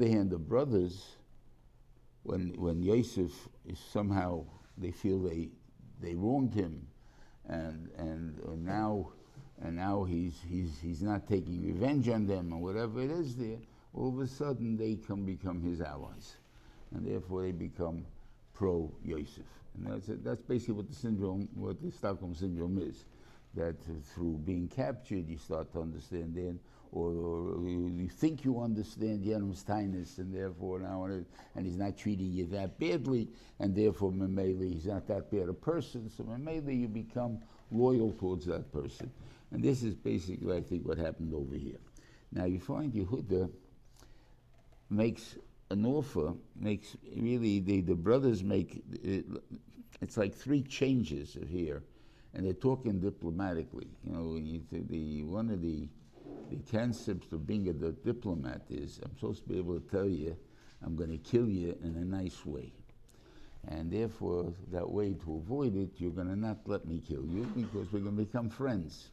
the hand, the brothers, when Yosef is somehow they feel they wronged him, and now he's not taking revenge on them or whatever it is there. All of a sudden they become his allies, and therefore they become pro Yosef. And that's basically what the Stockholm syndrome is. That through being captured, you start to understand then, or you think you understand Yenom's kindness, and therefore now, and he's not treating you that badly, and therefore Mamele, he's not that bad a person, so Mamele, you become loyal towards that person. And this is basically, I think, what happened over here. Now you find Yehuda makes an offer, makes really, the brothers make, it's like three changes here. And they're talking diplomatically. You know, one of the concepts of being a diplomat is I'm supposed to be able to tell you I'm going to kill you in a nice way. And therefore, that way to avoid it, you're going to not let me kill you because we're going to become friends.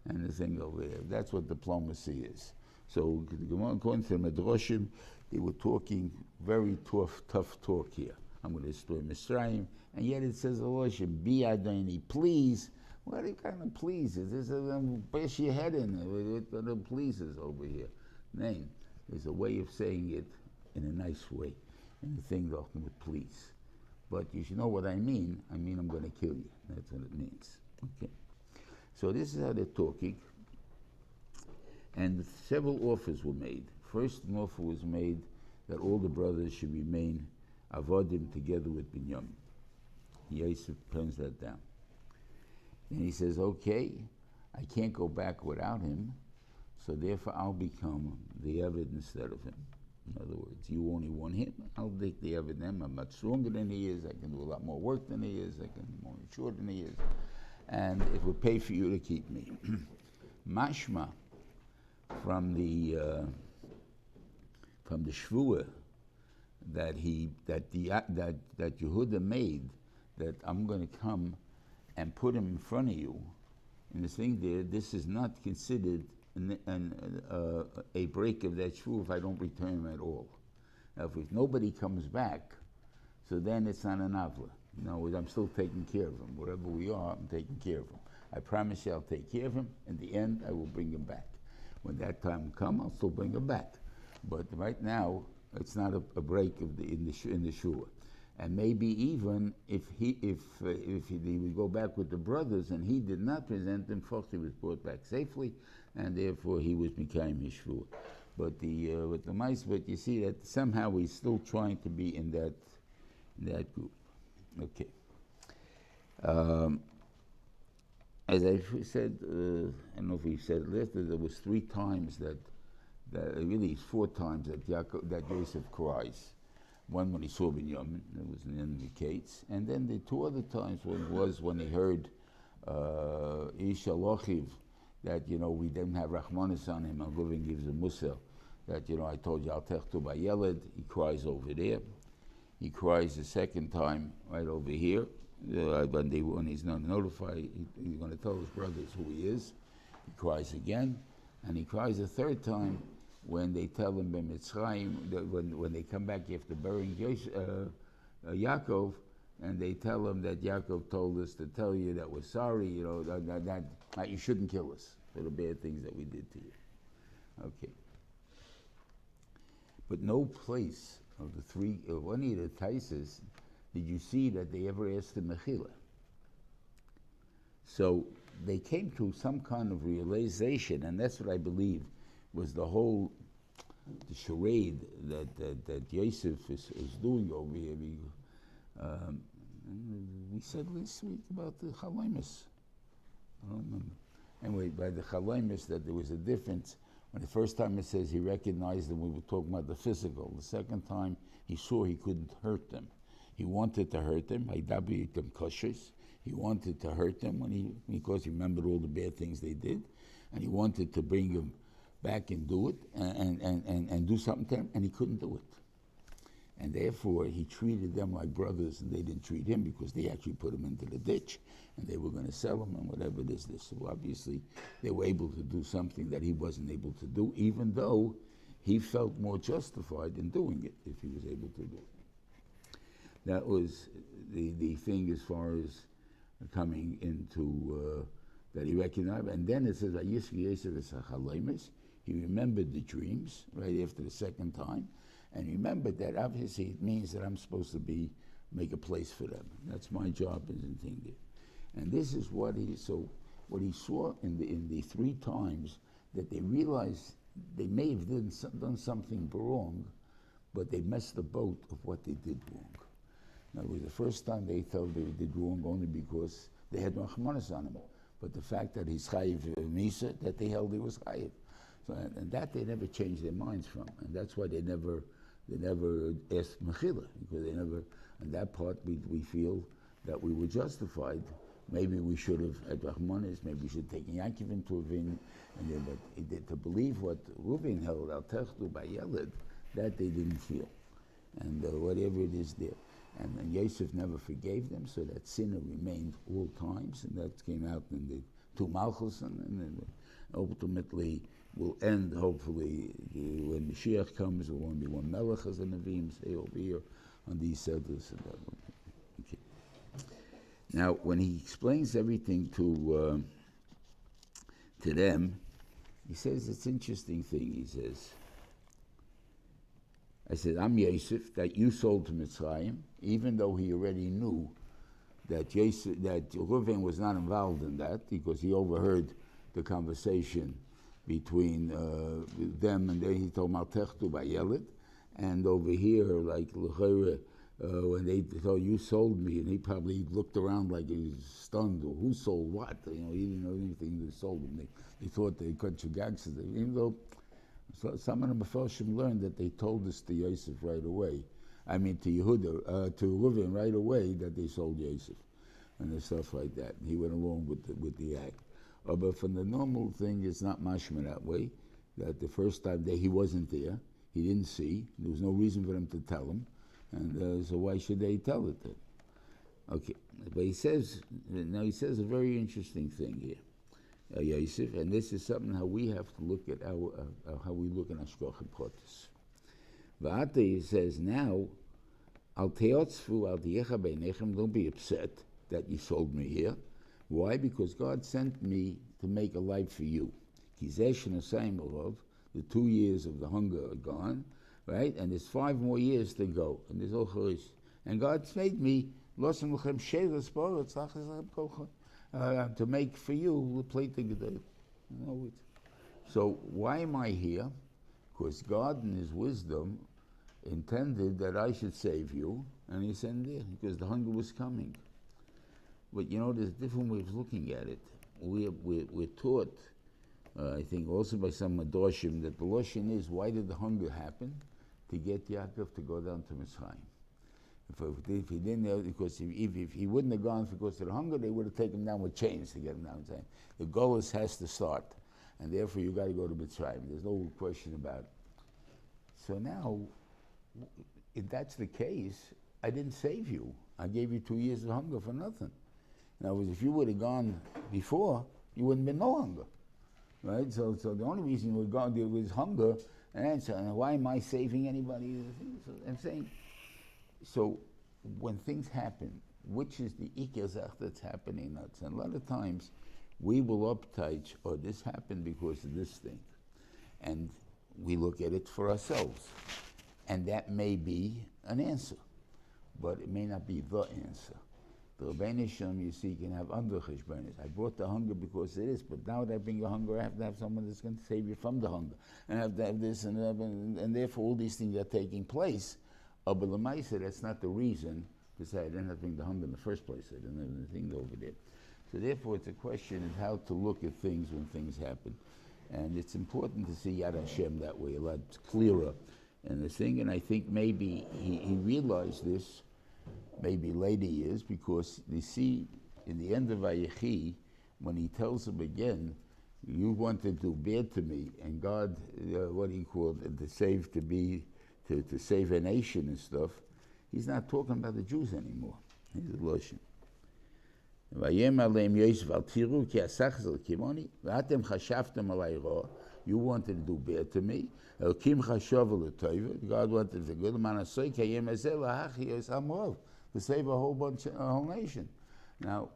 And the thing over there, that's what diplomacy is. So, according to the Medrashim, they were talking very tough talk here. I'm going to destroy Mitzrayim, and yet it says, "Allah should be Adoni, please." What kind of pleases? This is bash your head in. What kind of pleases over here? Name. There's a way of saying it in a nice way, and the thing with please. But you should know what I mean. I mean I'm going to kill you. That's what it means. Okay. So this is how they're talking, and several offers were made. First, an offer was made that all the brothers should remain avodim together with Binyamin. Yosef turns that down. Then he says, okay, I can't go back without him, so therefore I'll become the Eved instead of him. In other words, you only want him, I'll take the Eved. I'm much stronger than he is, I can do a lot more work than he is, I can be more mature than he is, and it would pay for you to keep me. Mashma, from the Shvuah, that Yehuda made, that I'm going to come and put him in front of you. And the thing there, this is not considered a break of that shvuah if I don't return him at all. Now, if nobody comes back, so then it's not an avla. No, I'm still taking care of him. Wherever we are, I'm taking care of him. I promise you I'll take care of him. In the end, I will bring him back. When that time comes, I'll still bring him back. But right now, it's not a break of in the shvuah. And maybe even if he would go back with the brothers and he did not present him, first he was brought back safely, and therefore he was became his shvuah. But with the mice, but you see that somehow he's still trying to be in that group. Okay. As I said, I don't know if we said it later, there was 3 times that really 4 times that Yosef cries. One when he saw Binyamin, that was in the enemy gates, and then the 2 other times was when he heard Isha Lochiv, that we didn't have Rachmanis on him, and Reuven gives a Musa, that I told you I'll take to by Yeled. He cries over there. He cries the 2nd time right over here. When he's not notified, he's going to tell his brothers who he is. He cries again, and he cries a 3rd time when they tell him in Mitzrayim, when they come back after burying Yaakov, and they tell him that Yaakov told us to tell you that we're sorry, that you shouldn't kill us for the bad things that we did to you. Okay. But no place of any of the Taises did you see that they ever asked the Mechila. So they came to some kind of realization, and that's what I believe was the charade that Yosef is doing over here. We said last week about the Chalimus. I don't remember. Anyway, by the Chalimus, that there was a difference. When the first time it says he recognized them, we were talking about the physical. The 2nd time, he saw he couldn't hurt them. He wanted to hurt them. He wanted to hurt them because he remembered all the bad things they did, and he wanted to bring them back and do it and do something to him, and he couldn't do it. And therefore, he treated them like brothers, and they didn't treat him because they actually put him into the ditch, and they were going to sell him and whatever it is. So obviously, they were able to do something that he wasn't able to do, even though he felt more justified in doing it if he was able to do it. That was the thing as far as coming into that he recognized. And then it says, he remembered the dreams right after the second time, and remembered that obviously it means that I'm supposed to make a place for them. That's my job as a thing there. And this is what he saw in the 3 times that they realized they may have done something wrong, but they messed the boat of what they did wrong. Now, it was the first time they felt they did wrong only because they had Rachmanis on him. But the fact that he's chayiv misa, that they held he was chayiv. So, and that they never changed their minds from. And that's why they never asked mechila, because they never, and that part we feel that we were justified. Maybe we should have had Rachmanis, maybe we should have taken Yaakov into a vin, and then, but to believe what Reuven held, al techtu by Yeled, that they didn't feel. And whatever it is there. And Yosef never forgave them, so that sin remained all times, and that came out in the 2 Malchus, and then ultimately will end, hopefully, when Mashiach comes, there will only be 1 Melech as a Nevi'im, say over here, on these seders. Okay. Now, when he explains everything to them, he says it's an interesting thing. He says, I said, I'm Yosef, that you sold to Mitzrayim, even though he already knew that Reuven was not involved in that, because he overheard the conversation between them, and then he told Maltechtu by Yeled, and over here, like when they told you sold me, and he probably looked around like he was stunned, or who sold what? He didn't know anything that sold him. They thought they cut Chagagsis, even though some of the Mefarshim learned that they told this to Yosef right away. I mean to Yehuda, to Reuven right away, that they sold Yosef and stuff like that. He went along with the act. But from the normal thing, it's not mashma that way. That the first time that he wasn't there, he didn't see. There was no reason for them to tell him, and so why should they tell it to him? Okay, but he says a very interesting thing here. Yosef, and this is something how we have to look at how we look at Hashgacha Pratis. V'ata, he says, now, al teotzfu al tiyecha beinechem, don't be upset that you sold me here. Why? Because God sent me to make a life for you. Kizesh Nasayim Orov, the 2 years of the hunger are gone, right? And there's 5 more years to go. And there's Ocharish. And God's made me Losem Lechem Shelas Baruch Tzachas Kolchon. To make for you the plate together. So why am I here? Because God in his wisdom intended that I should save you, and he sent there because the hunger was coming. But there's different ways of looking at it. We're taught, I think also by some Madoshim, that the Loshin is, why did the hunger happen? To get Yaakov to go down to Mitzrayim. If he didn't, because if he wouldn't have gone because of the hunger, they would have taken him down with chains to get him down. The Golus has to start, and therefore you got to go to Mitzrayim. There's no question about it. So now, if that's the case, I didn't save you. I gave you 2 years of hunger for nothing. In other words, if you would have gone before, you wouldn't have been no hunger, right? So the only reason you would have gone there was hunger, and so why am I saving anybody? So I'm saying. So when things happen, which is the ikazach that's happening, and a lot of times we will uptight, or this happened because of this thing, and we look at it for ourselves, and that may be an answer, but it may not be the answer. The Rebbeinu Shem, you see, can have under cheshbonis. I brought the hunger because it is, but now that I bring the hunger, I have to have someone that's going to save you from the hunger, and I have to have this, and therefore all these things are taking place. But Lamaisa, that's not the reason to say I didn't have to bring the hunger in the first place. I didn't have anything over there. So therefore, it's a question of how to look at things when things happen. And it's important to see Yad Hashem that way, a lot clearer in the thing. And I think maybe he realized this, maybe later years, because you see, in the end of Vayechi, when he tells him again, you wanted to do bad to me, and God, what he called it, to save a nation and stuff, he's not talking about the Jews anymore. He's a Loshen. You wanted to do bad to me. God wanted the good. To save a whole nation. Now,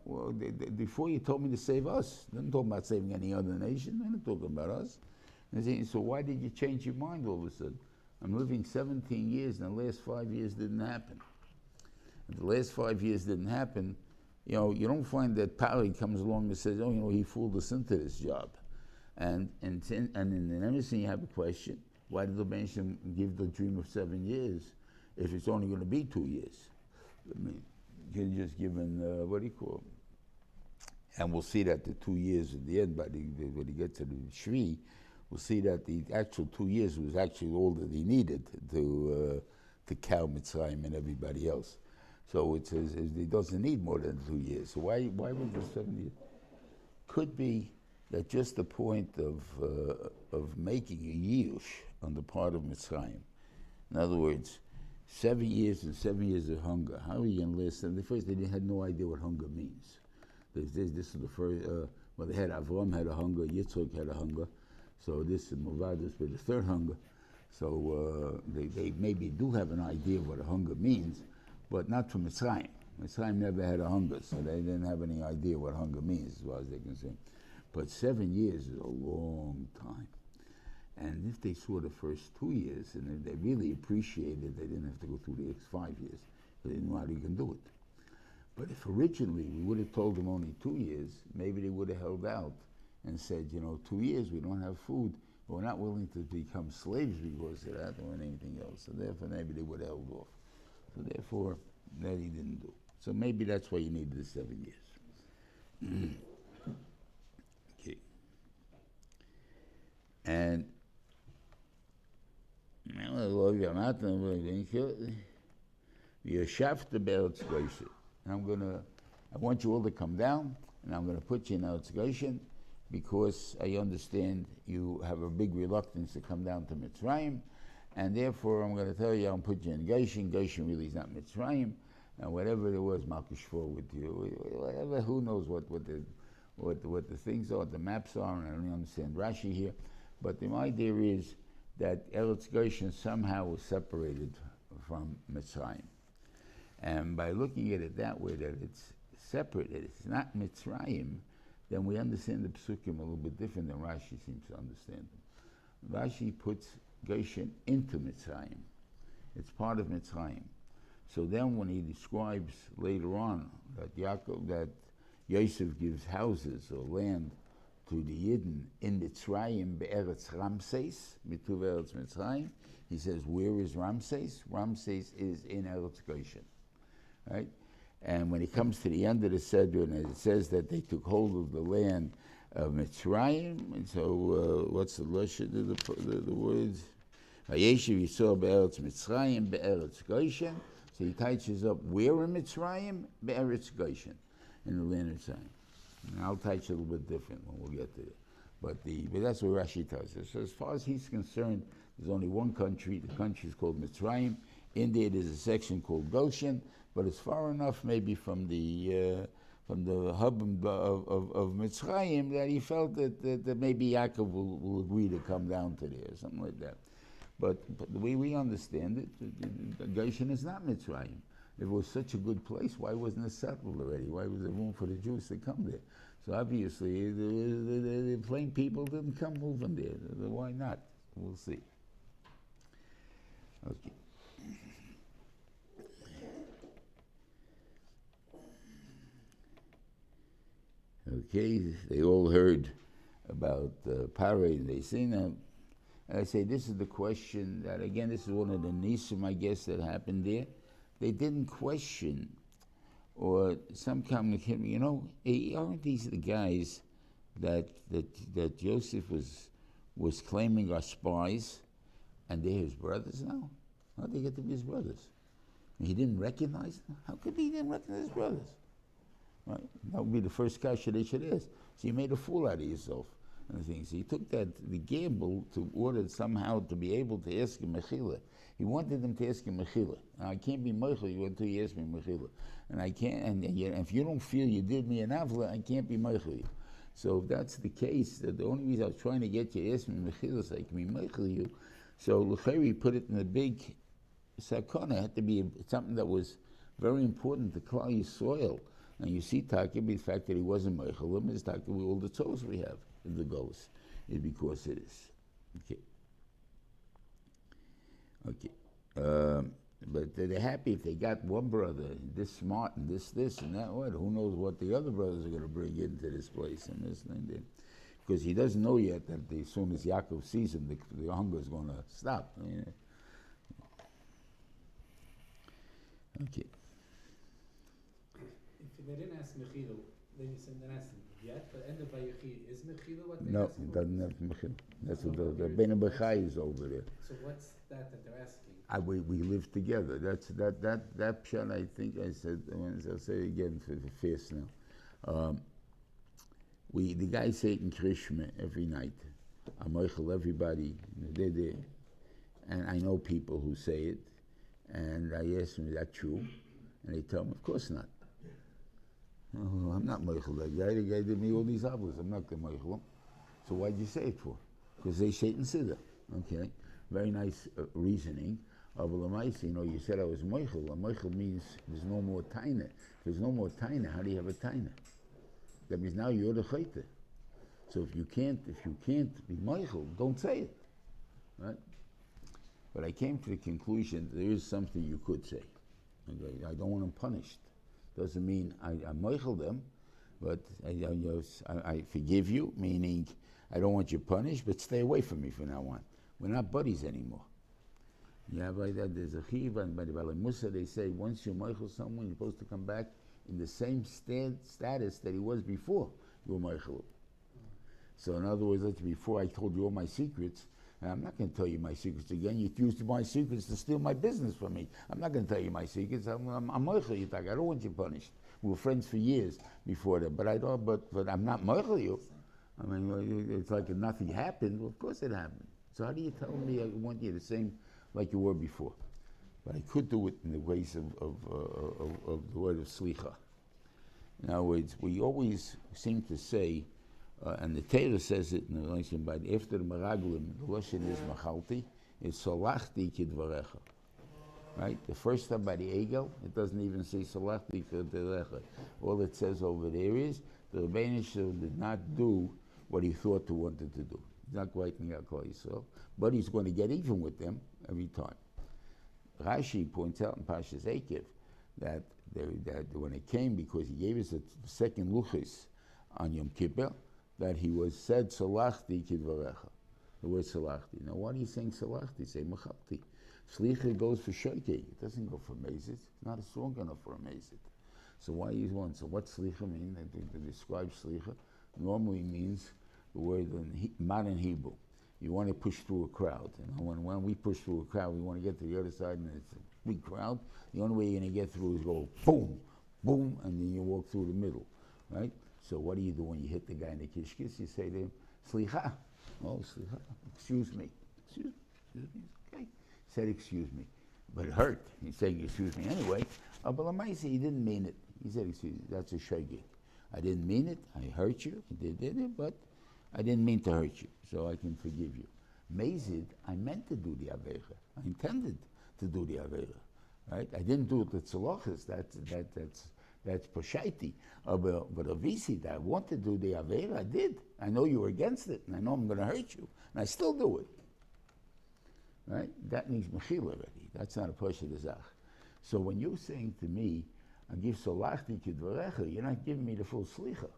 before you told me to save us, you didn't talk about saving any other nation. You're not talking about us. So why did you change your mind all of a sudden? I'm living 17 years, and the last 5 years didn't happen. If the last 5 years didn't happen, you don't find that Pari comes along and says, he fooled us into this job. And in Emerson, you have a question: why did the Benjamin give the dream of 7 years if it's only going to be 2 years? I mean, you're just given what do you call it? And we'll see that the 2 years at the end, when he gets to the Shvi, we'll see that the actual 2 years was actually all that he needed to cow Mitzrayim and everybody else. So it says he doesn't need more than 2 years. So why was it 7 years? Could be that just the point of making a yish on the part of Mitzrayim. In other words, 7 years and 7 years of hunger. How are you going to last? And the first, they had no idea what hunger means. This is the first. They had Avram had a hunger, Yitzchak had a hunger. So this is Movadas with the third hunger. So they maybe do have an idea of what a hunger means, but not from Mitzrayim. Mitzrayim never had a hunger, so they didn't have any idea what hunger means, as far as they can say. But 7 years is a long time. And if they saw the first 2 years, and if they really appreciated, they didn't have to go through the next 5 years. They didn't know how you can do it. But if originally we would have told them only 2 years, maybe they would have held out and said, 2 years, we don't have food, but we're not willing to become slaves because of that or anything else. So therefore, maybe they would have held off. So therefore, that he didn't do. So maybe that's why you needed the 7 years. Okay. And I want you all to come down, and I'm going to put you in Eretz Goshen, because I understand you have a big reluctance to come down to Mitzrayim, and therefore I'm going to tell you, I'll put you in Goshen. Goshen really is not Mitzrayim, and whatever there was, Malchus for with you, whatever, who knows what the things are, what the maps are, and I don't understand Rashi here, but the idea is that Eretz Goshen somehow was separated from Mitzrayim. And by looking at it that way, that it's separate, that it's not Mitzrayim, then we understand the Psukim a little bit different than Rashi seems to understand them. Rashi puts Goshen into Mitzrayim. It's part of Mitzrayim. So then when he describes later on that Yosef gives houses or land to the Yidden in Mitzrayim, be'eretz Ramses, mituv eretz Mitzrayim, he says, where is Ramses? Ramses is in Eretz Goshen, right? And when he comes to the end of the Seder, and it says that they took hold of the land of Mitzrayim, and so what's the lashon of the words? Vayeshev Yisrael be'eretz Mitzrayim, be'eretz Goshen. So he touches up where in Mitzrayim? Be'eretz Goshen, in the land of Mitzrayim. And I'll touch a little bit different when we'll get to it. But that's what Rashi tells us. So as far as he's concerned, there's only one country. The country is called Mitzrayim. In there, there's a section called Goshen, but it's far enough maybe from the hub of Mitzrayim that he felt that maybe Yaakov will agree to come down to there, or something like that. But the way we understand it, Goshen is not Mitzrayim. If it was such a good place, why wasn't it settled already? Why was there room for the Jews to come there? So obviously, the plain people didn't come moving there. Why not? We'll see. Okay. Okay, they all heard about Parah, and they seen them. And I say, this is the question that, again, this is one of the nisim, I guess, that happened there. They didn't question, or some kind of, aren't these the guys that Joseph was claiming are spies, and they're his brothers now? How'd they get to be his brothers? He didn't recognize them? How could he didn't recognize his brothers? Right? That would be the first question they should ask. So you made a fool out of yourself. And things. He took the gamble to order somehow to be able to ask him Mechila. He wanted them to ask him Mechila. And I can't be Mechila until you ask me Mechila. And I can't, and if you don't feel you did me an avla, I can't be Mechila. So if that's the case, the only reason I was trying to get you to ask me mechila so I can be meichel you, so l'chayri put it in a big sakana. It had to be something that was very important to Klal Yisrael. And you see, Taka, the fact that he wasn't meichel him is Taka, all the toes we have in the Golos is because it is. Okay. But they're happy if they got one brother, this smart and this and that. What? Who knows what the other brothers are going to bring into this place and this and that. Because he doesn't know yet that as soon as Yaakov sees him, the hunger is going to stop. Okay. If they didn't ask Mechila, then you said they asked him yet, but end of Vayigash is Mechila what they No, asked him? it doesn't have Mechila. That's what the Ben Bechai is over there. So what's that they're asking? We live together. That's that pshat. I think I said. I'll say it again for the fast now. The guys say it in Krishma every night. Amoichel everybody. They're and I know people who say it, and I ask them, "Is that true?" And they tell me, "Of course not." Oh, I'm not moichel that guy. The guy did me all these avos. I'm not going to moichel him. So why'd you say it for? Because they say it in Siddur. Okay, very nice reasoning. You said I was moichel. A moichel means there's no more taina. If there's no more taina, how do you have a taina? That means now you're the chayte. So if you can't be moichel, don't say it, right? But I came to the conclusion there is something you could say. Okay? I don't want them punished. Doesn't mean I moichel them, but I forgive you, meaning I don't want you punished, but stay away from me from now on. We're not buddies anymore. Yeah, by that there's a chiv, and by the Balei Musa they say once you moichel someone, you're supposed to come back in the same status that he was before you were moichel. So in other words, before I told you all my secrets, and I'm not going to tell you my secrets again. You used my secrets to steal my business from me. I'm not going to tell you my secrets. I'm moichel you. I don't want you punished. We were friends for years before that, but I don't. But I'm not moichel you. I mean, it's like if nothing happened. Well, of course it happened. So how do you tell me I want you the same like you were before? But I could do it in the ways of the word of slicha. In other words, we always seem to say. And the Torah says it in the relation by after the Meraglim, the Lashon is Machalti, is Solachti Kidvarecha. Right? The first time by the Egel, it doesn't even say Solachti Kidvarecha. All it says over there is the Rebbeinu Shalom did not do what he thought he wanted to do. He's not quite in Yaakov Yisrael, but he's going to get even with them every time. Rashi points out in Parshas Eikev that when it came, because he gave us the second Luchis on Yom Kippur, that he was said salachti kidvarecha. The word salachti. Now, why are you saying salachti? Say machalti. Shlicha goes for shogeg. It doesn't go for mazit. It's not strong enough for a mazit. So why use one? So what shlicha mean? To describe shlicha normally means the word in modern Hebrew. You want to push through a crowd. When we push through a crowd, we want to get to the other side, and it's a big crowd. The only way you're going to get through is go boom, boom, and then you walk through the middle, right? So what do you do when you hit the guy in the kishkis? You say to him, Slicha. Oh, Slicha. Excuse me. Excuse me. Okay. He said, excuse me. But it hurt. He's saying, excuse me anyway. But Lamaisi, he didn't mean it. He said, excuse me. That's a shogeg. I didn't mean it. I hurt you. I did it, but I didn't mean to hurt you. So I can forgive you. Mazid, I meant to do the Avecha. I intended to do the Avecha. Right? I didn't do it with Tzalochas. That's Poshaiti. But Avisi, that I want to do the Aveira, I did. I know you were against it, and I know I'm going to hurt you, and I still do it. Right? That means Mechila already. That's not a Poshet Azach. So when you're saying to me, I give Solachti Kidvarecha, you're not giving me the full Slicha.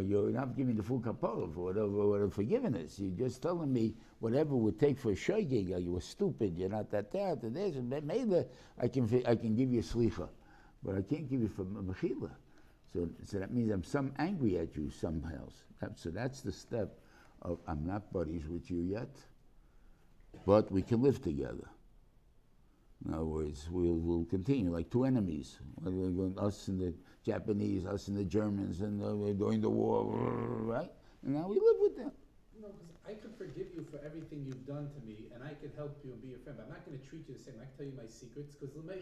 You're not giving me the full Kapara for whatever forgiveness. You're just telling me whatever would take for a Shogeg, you were stupid, you're not that, maybe I can give you Slicha. But I can't give you for mechila. So that means I'm angry at you somehow. So that's the step of I'm not buddies with you yet, but we can live together. In other words, we'll continue like two enemies. Us and the Japanese, us and the Germans, and during the war, right? And now we live with them. No, because I can forgive you for everything you've done to me, and I can help you and be your friend. But I'm not going to treat you the same. I can tell you my secrets because I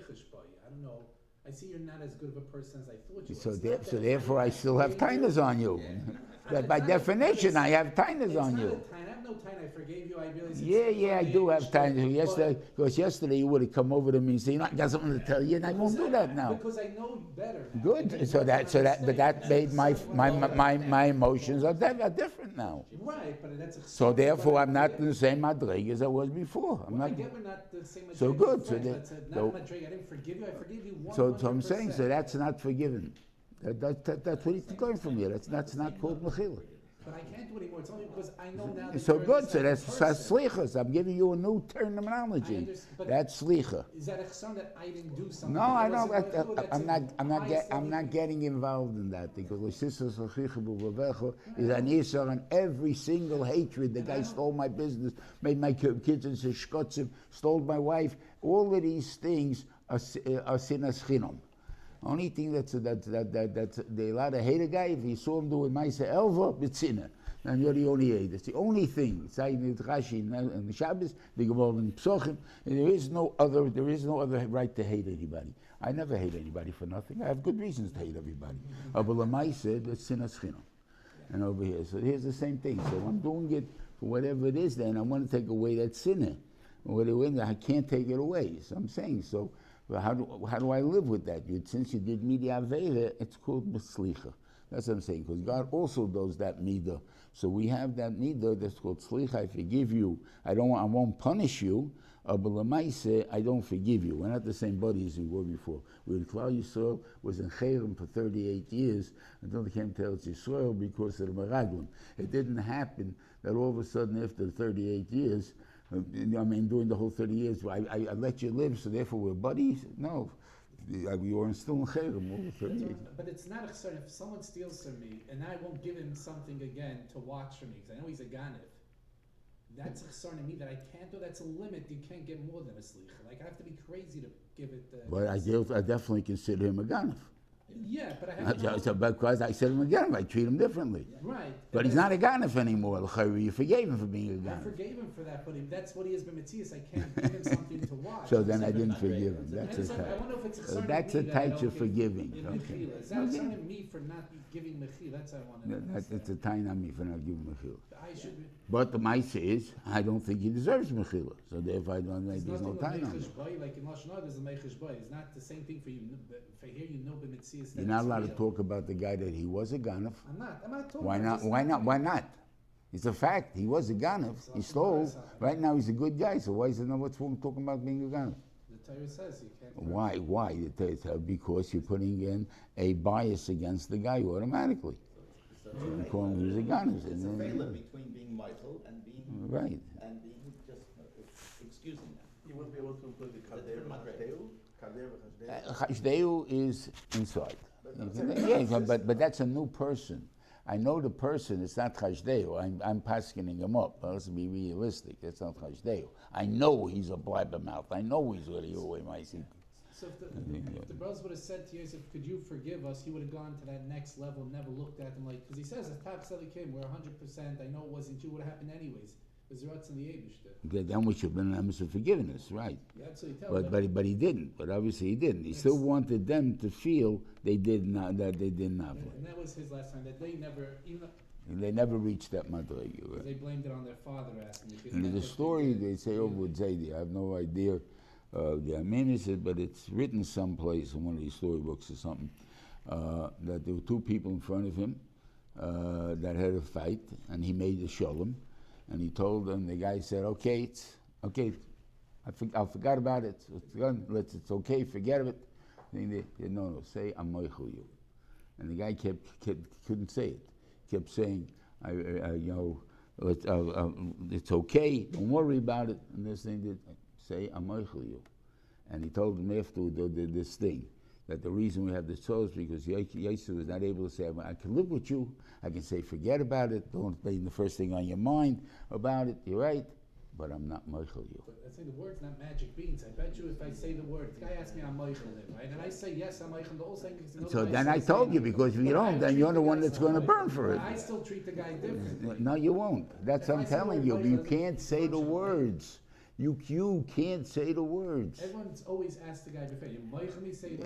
don't know. I see you're not as good of a person as I thought you So, were. so therefore, I still have tainas on you. That by definition, I have tainas on you. I have no time. I forgave you. I realized. Yeah, I do have tainas. Yesterday, because yesterday you would have come over to me and said, "You know, I got something to tell you," and I won't do that now. Because I know better. Good. So that made my emotions are different now. Right, but that's. So therefore, I'm not in the same madrig as I was before. I'm not. I get we're not the same. So good. So not madrig. I didn't forgive you. I forgive you 100%. So I'm saying, so that's not forgiven. That's what he's going from you. That's not called mechila. But I can't do it anymore. It's only because I know now. That So good. So that's slichas. I'm giving you a new terminology. That's slicha. Is that a son that I didn't do something? No, I know. I'm not getting involved in that because is an isur on every single hatred. The guy stole my business, made my kids into shkotzim, stole my wife. All of these things are sinas chinam. Only thing that's they allowed to hate a guy if you saw him doing Maisa Elva, B'tzina. And you're the only hate. That's the only thing. It's like in the Rashi and the Shabbos, the Gemara and Psochim. There is no other right to hate anybody. I never hate anybody for nothing. I have good reasons to hate everybody. But Lamaisa, that's sinas chinam. And over here, so here's the same thing. So I'm doing it for whatever it is. Then I want to take away that sinner. I can't take it away. So I'm saying so. Well, how do I live with that? Since you did midah aveira, it's called slicha. That's what I'm saying, because God also does that midah. So we have that midah that's called slicha. I forgive you. I won't punish you. But lemaise, I don't forgive you. We're not the same buddies we were before. Klal Yisrael was in Chayrim for 38 years until they came to Eretz Yisrael because of the Meraglim. It didn't happen that all of a sudden after 38 years. During the whole 30 years, I let you live, so therefore we're buddies? No. We were still in Chayrim over 30 years. But it's not a concern. If someone steals from me, and I won't give him something again to watch for me, because I know he's a ganif, that's a concern to me that I can't do. That's a limit. You can't get more than a slicha. Like, I have to be crazy to give it... But I definitely consider him a ganif. Yeah, but I have so because I said him again, I treat him differently. Right. But he's not a ganif anymore. You forgave him for being a ganif. I forgave him for that, but that's what he has been mitzias. I can't give him something to watch. So then I didn't forgive him. That's a type. I wonder if it's a That's a type of forgiving. Okay. Is that a me for not giving mechil? That's what I want to know. That's a time on me for not giving mechil. I should be. But the Maisa is, I don't think he deserves mechila. So therefore, I don't think there's no time on it. Like in Lashon, there's a mechish boy. It's not the same thing for you. For here, you know, b'mitzias. You're not allowed to talk about the guy that he was a ganef. I'm not talking. Why not? Why not? It's a fact. He was a ganef. He stole. Right now, he's a good guy. So why is it not what's wrong talking about being a ganef? The Torah says you can't. Why? Because you're putting in a bias against the guy automatically. You call him he's a ganef. It's a failure between being Michael and being right. And being just excusing them. You wouldn't be able to include the Kadev Hashdeu is inside. Yeah, but that's a new person. I know the person. It's not Hashdeu. I'm paskening him up. Let's be realistic. That's not Hashdeu. I know he's a blabbermouth. I know he's what you away my secret. So if the brothers would have said to Yosef, could you forgive us, he would have gone to that next level and never looked at him like, because he says, we're 100%, I know it wasn't you, would have happened anyways. Because Ratz in the Eibush. Then we should have been amiss of forgiveness, right? Yeah, absolutely. But he didn't. But obviously he didn't. He still wanted them to feel they did not. And that was his last time. That they never, they never reached that madrega. Right? They blamed it on their father. Asking. And there's a story they say over with Zaidi. I have no idea. The Amin said, but it's written someplace in one of these storybooks or something that there were two people in front of him that had a fight, and he made a shalom. And he told them, the guy said, okay, it's okay, I forgot about it. It's okay, forget it. And they said, no, say, I'm moichel you. And the guy couldn't say it. Kept saying, it's okay, don't worry about it. And this thing did say, I'm moichel you. And he told them after this thing, that the reason we have this Torah is because Yosef was not able to say, I can live with you. I can say, forget about it. Don't be the first thing on your mind about it. You're right. But I'm not Moichel you. But I say the word's not magic beans. I bet you if I say the word, the guy asked me, I'm Moichel him, right? And I say, yes, I'm Moichel. The whole thing is so then I told you, because if you don't, then you're the one that's going to burn for it. I still treat the guy differently. No, you won't. That's what I'm telling you. You can't say the words. You can't say the words. Everyone's always asked the guy before,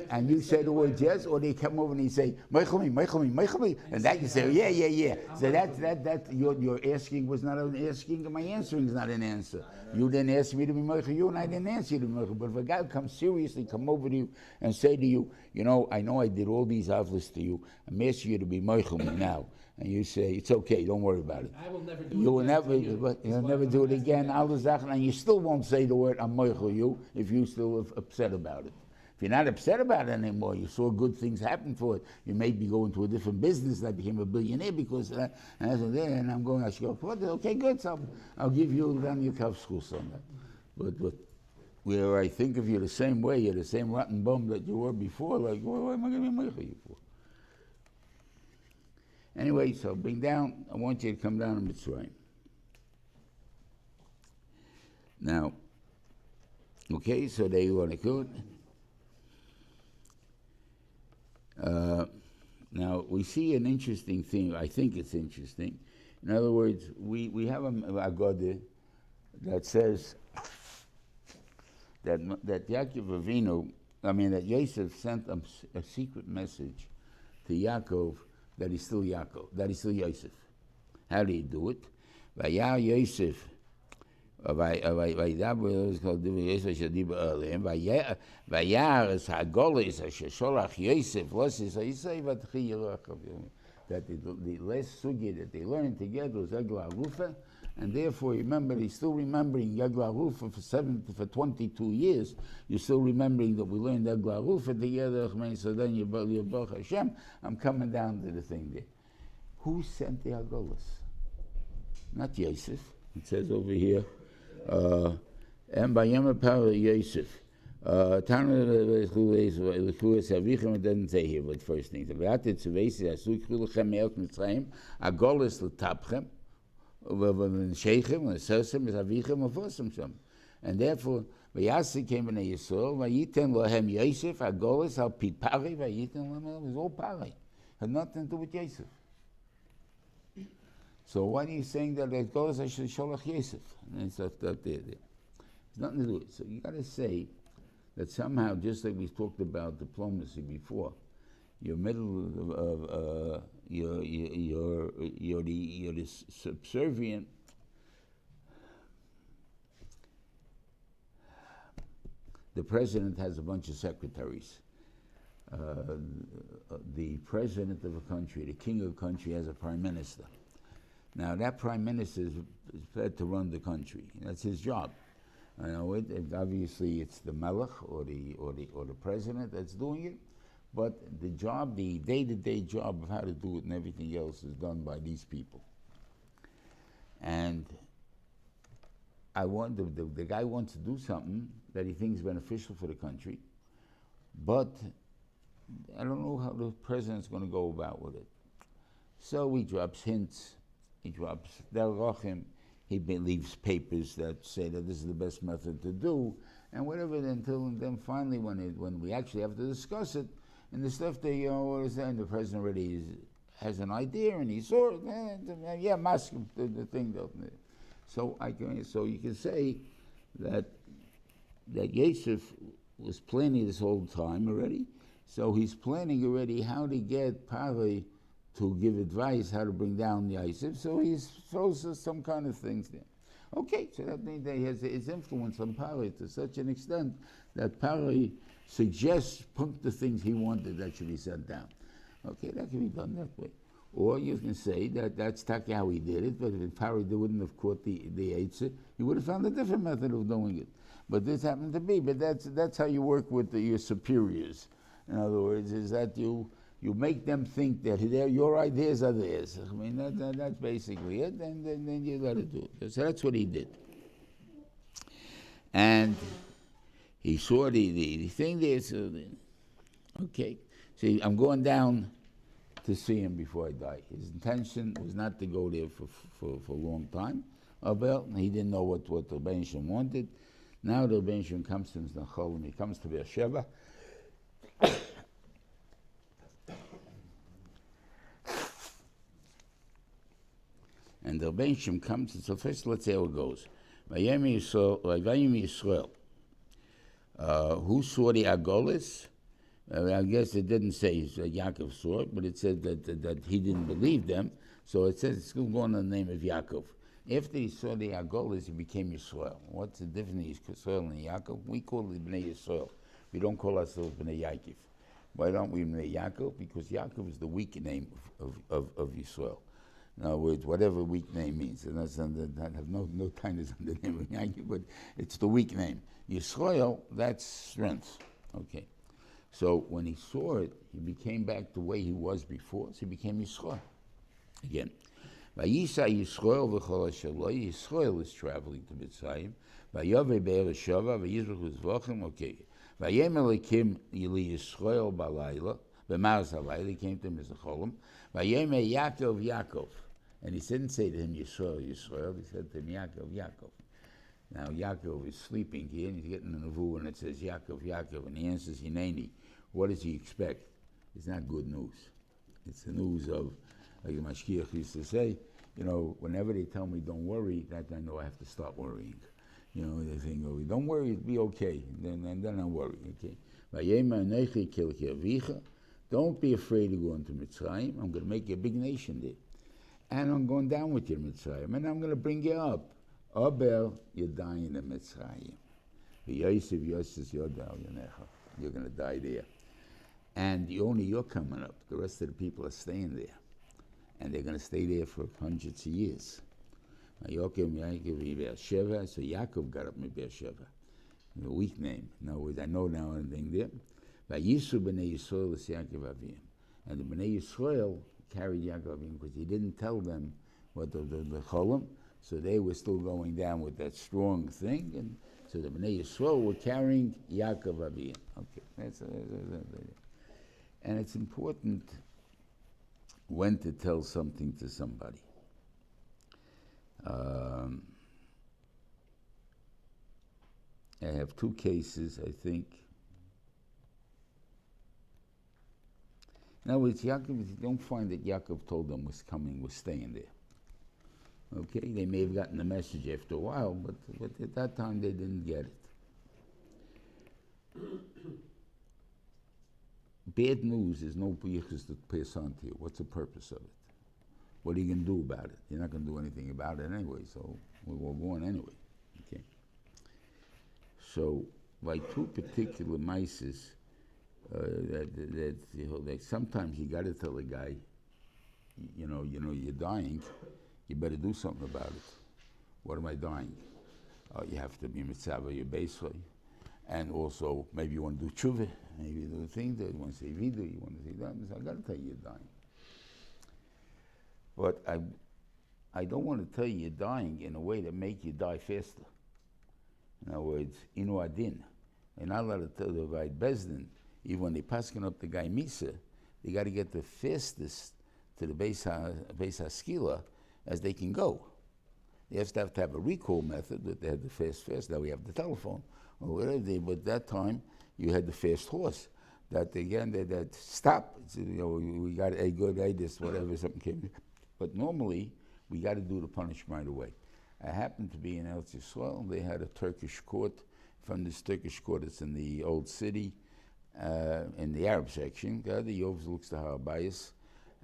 And you say the words yes, or they come over and you say, Meichel, and that you say, yeah. So that your asking was not an asking, and my answering is not an answer. You didn't ask me to be Meichel you, and I didn't answer you to be Meichel. But if a guy comes seriously, come over to you and say to you, I know I did all these avos to you, I'm asking you to be Meichel me now. And you say, it's okay, don't worry about it. I will never do You'll it never, again. you'll never do it again. And you still won't say the word I'm Meichel you if you're still upset about it. If you're not upset about it anymore, you saw good things happen for it. You may be going to a different business. I became a billionaire because of that. And I said, and I'm going, I should go, okay, good. So I'll give you then your cup school on that. But where I think of you the same way, you're the same rotten bum that you were before, like, what am I going to be Meichel you for? Anyway, so bring down, I want you to come down to Mitzrayim. Now, okay, so they want to kill it. Now, we see an interesting thing. I think it's interesting. In other words, we have a Agada that says that Yaakov Avinu, that Yosef sent a secret message to Yaakov that he's still Yaakov, that he's still Yosef. How do you do it? Vayar Yosef, Vaydaber is called Yosef Shadiba Earlium. Vayar is Hagolis, Sholach Yosef. What is Yosef? That the last sugi that they learned together was Egla Rufa, and therefore remember he's still remembering Egla Rufa for 22 years. You're still remembering that we learned Egla Rufa together. So then you Baruch Hashem. I'm coming down to the thing there. Who sent the Hagolas? Not Yosef. It says over here, and by Yamapar Yosef. Tana it doesn't say here what first thing. And therefore, Vayasi came in a Yisrael, Vayiten lohem Yosef, Agolis al Pipari, Vayiten lohem, it was all Pari. Had nothing to do with Yosef. So why are you saying that Agolis I should Sholach Yosef? And it's not there. There's nothing to do with it. So you got to say that somehow, just like we talked about diplomacy before, you're middle of you're the subservient. The president has a bunch of secretaries. The president of a country, the king of a country, has a prime minister. Now that prime minister is fed to run the country. That's his job. Obviously it's the melech or the president that's doing it, but the job, the day-to-day job of how to do it and everything else is done by these people. And the guy wants to do something that he thinks is beneficial for the country, but I don't know how the president's going to go about with it. So he drops hints, he drops derachim, he leaves papers that say that this is the best method to do, and whatever. And then finally, when we actually have to discuss it, and the stuff that and the president already has an idea, and he saw it. Mask the thing. So you can say that Yosef was planning this whole time already. So he's planning already how to get Pari to give advice how to bring down Yosef. So he throws some kind of things there. Okay, so that means that he has his influence on Pari to such an extent that Pari suggests the things he wanted that should be sent down. Okay, that can be done that way. Or you can say that that's exactly how he did it, but if Pari wouldn't have caught the Eitzah, he would have found a different method of doing it. But this happened to be. But that's how you work with your superiors. In other words, is that you make them think that your ideas are theirs. I mean, that's basically it, and then you let it do it. So that's what he did. And he saw the thing there. So okay, see, I'm going down to see him before I die. His intention was not to go there for a long time. Well, he didn't know what the Rebbeinu Shem wanted. Now the Rebbeinu Shem comes to him, he comes to Beersheba. And the Rebbeinu Shem comes, so first let's see how it goes. Vayem Yisrael. Who saw the Agolis? I guess it didn't say Yaakov saw it, but it said that he didn't believe them. So it says it's still going on the name of Yaakov. After he saw the Agolis, he became Yisrael. What's the difference between Yisrael and Yaakov? We call it Bnei Yisrael. We don't call ourselves Bnei Yaakov. Why don't we Bnei Yaakov? Because Yaakov is the weak name of Yisrael. In other words, whatever weak name means. And that's under, I have no kindness on the name of Yaakov, but it's the weak name. Yisrael, that's strength. Okay. So when he saw it, he became back the way he was before, so he became Yisrael again. Vayisa Yisrael v'chol asheloi. Yisrael is traveling to Mitzrayim. Vayavei be'er shava v'yizrach v'zvachim. Okay. Vayem elikim yili Yisrael balayla. B'maz halayla. He came to him as a cholam. Vayem Yaakov Yaakov. And he didn't say to him Yisrael Yisrael. He said to him Yaakov Yaakov. Now Yaakov is sleeping here, and he's getting a nevuah, and it says Yaakov Yaakov, and he answers Hineni. What does he expect? It's not good news. It's the news of, like the Mashkiach used to say, you know, whenever they tell me don't worry, that I know I have to start worrying. You know, they think, oh, don't worry, it'll be okay. And then I worry, okay? Don't be afraid to go into Mitzrayim. I'm going to make you a big nation there. And I'm going down with you in Mitzrayim, and I'm going to bring you up. Aber, you're dying in Mitzrayim. You're going to die there. And only you're coming up. The rest of the people are staying there. And they're going to stay there for hundreds of years. So Yaakov got up in Beersheba. A weak name. In other words, I know now anything there. And the Bnei Yisrael carried Yaakov because he didn't tell them what the cholam. So they were still going down with that strong thing. And so the Bnei Yisrael were carrying Yaakov Aviyim. Okay, and it's important when to tell something to somebody. I have two cases, I think. In other words, Yaakov, you don't find that Yaakov told them was coming, was staying there. Okay, they may have gotten the message after a while, but at that time they didn't get it. Bad news is no yichus to pass on to you. What's the purpose of it? What are you going to do about it? You're not going to do anything about it anyway, so we will go on anyway. Okay. So, by two particular mices, that sometimes you got to tell a guy, you know, you're dying. You better do something about it. What am I dying? You have to be mitzvah your basically. And also, maybe you want to do tshuva. Maybe you do things that you want to say vidu, you want to say that. So I got to tell you you're dying. But I don't want to tell you you're dying in a way that make you die faster. In other words, inu adin. They're not allowed to tell the guy bezdin. Even when they passing up the guy misa, they got to get the fastest to the beis haskila as they can go. They have to have a recall method, that they had the fast. Now we have the telephone or whatever. But that time you had the fast horse. That again, that stop. You know, we got a good this whatever something came. But normally we got to do the punishment right away. I happened to be in Eretz Yisrael. They had a Turkish court. From this Turkish court, it's in the old city, in the Arab section. The Yovs looks to Harabayas.